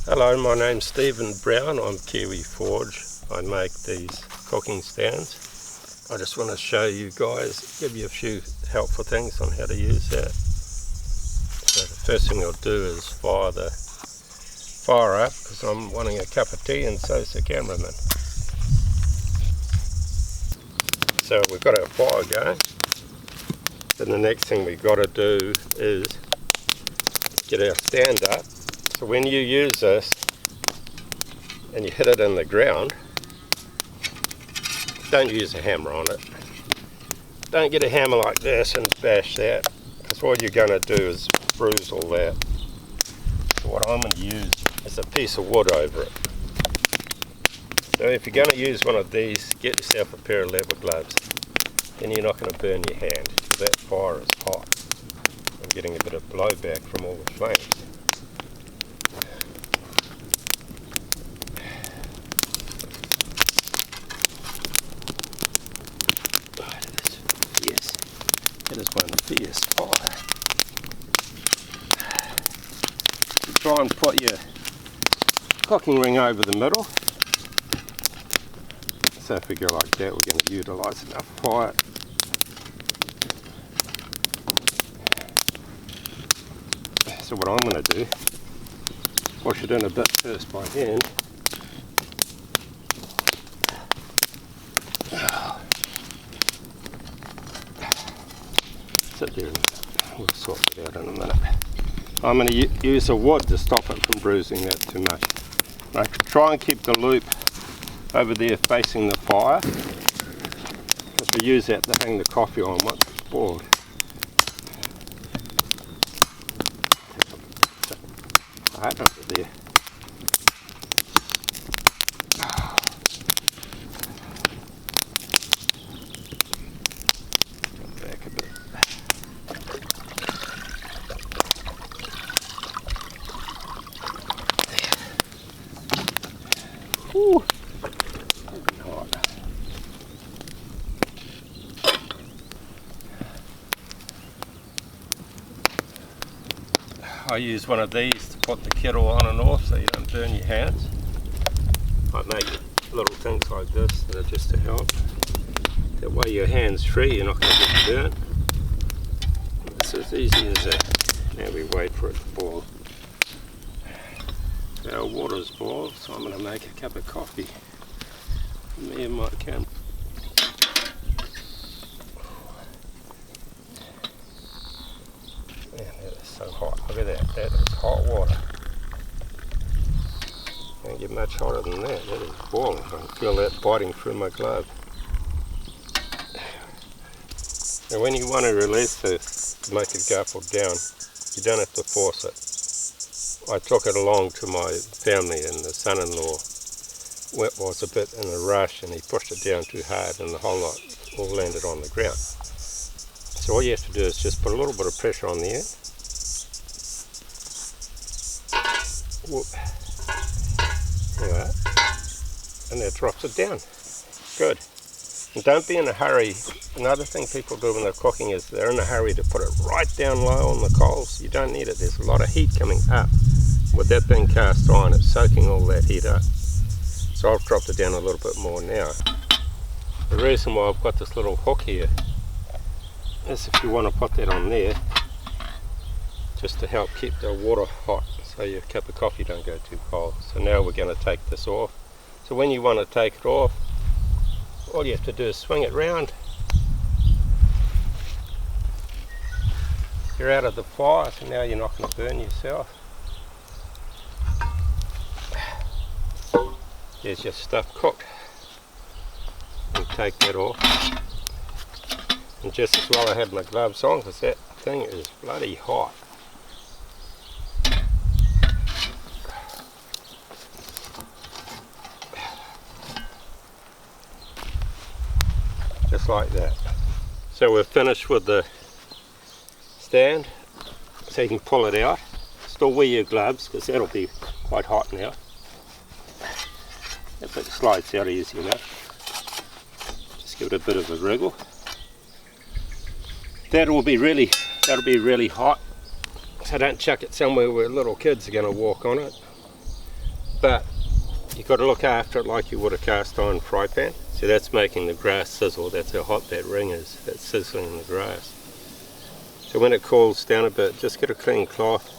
Hello, my name's Stephen Brown. I'm Kiwi Forge. I make these cooking stands. I just want to show you guys, give you a few helpful things on how to use that. So the first thing I'll do is fire the fire up because I'm wanting a cup of tea and so's the cameraman. So we've got our fire going. Then the next thing we've got to do is get our stand up. So when you use this and you hit it in the ground, don't use a hammer on it. Don't get a hammer like this and bash that, because all you're going to do is bruise all that. So what I'm going to use is a piece of wood over it. So if you're going to use one of these, get yourself a pair of leather gloves. Then you're not going to burn your hand, because that fire is hot. I'm getting a bit of blowback from all the flames. It is one fierce fire. You try and put your cooking ring over the middle. So if we go like that, we're going to utilise enough fire. So what I'm going to do, wash it in a bit first by hand. Sit there and we'll sort it out in a minute. I'm going to use a wood to stop it from bruising that too much. I try and keep the loop over there facing the fire, because we use that to hang the coffee on once it's boiled. Right over there. Ooh, hot. I use one of these to put the kettle on and off so you don't burn your hands. I make little things like this that are just to help. That way your hand's free, you're not going to get burnt. It's as easy as that. Now we wait for it to boil. Our water's boiled, so I'm going to make a cup of coffee for me and my camera. Man, that is so hot. Look at that. That is hot water. Can't get much hotter than that. That is boiling. I can feel that biting through my glove. Now when you want to release this to make it go up or down, you don't have to force it. I took it along to my family, and the son-in-law was a bit in a rush and he pushed it down too hard and the whole lot all landed on the ground. So all you have to do is just put a little bit of pressure on the end. Whoop. Like that. And that drops it down. Good. And don't be in a hurry. Another thing people do when they're cooking is they're in a hurry to put it right down low on the coals. You don't need it. There's a lot of heat coming up. With that being cast iron, it's soaking all that heat up. So I've dropped it down a little bit more now. The reason why I've got this little hook here is if you want to put that on there, just to help keep the water hot so your cup of coffee don't go too cold. So now we're going to take this off. So when you want to take it off, all you have to do is swing it round. You're out of the fire, so now you're not going to burn yourself. There's your stuff cooked. And take that off. And just as well I had my gloves on, because that thing is bloody hot. Just like that. So we're finished with the stand, so you can pull it out. Still wear your gloves, because that'll be quite hot now. If it slides out easy enough, just give it a bit of a wriggle. That'll be really hot, so don't chuck it somewhere where little kids are going to walk on it. but you've got to look after it like you would a cast iron fry pan. See, that's making the grass sizzle. That's how hot that ring is. That's sizzling in the grass. So when it cools down a bit, just get a clean cloth,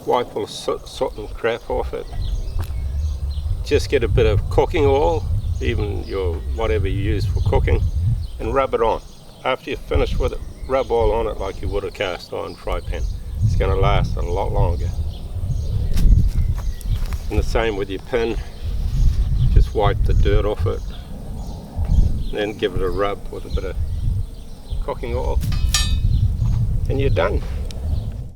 wipe all the soot and crap off it. Just get a bit of cooking oil, even your whatever you use for cooking, and rub it on. After you're finished with it, rub oil on it like you would a cast iron fry pan. It's going to last a lot longer. And the same with your pin. Just wipe the dirt off it, and then give it a rub with a bit of cooking oil, and you're done.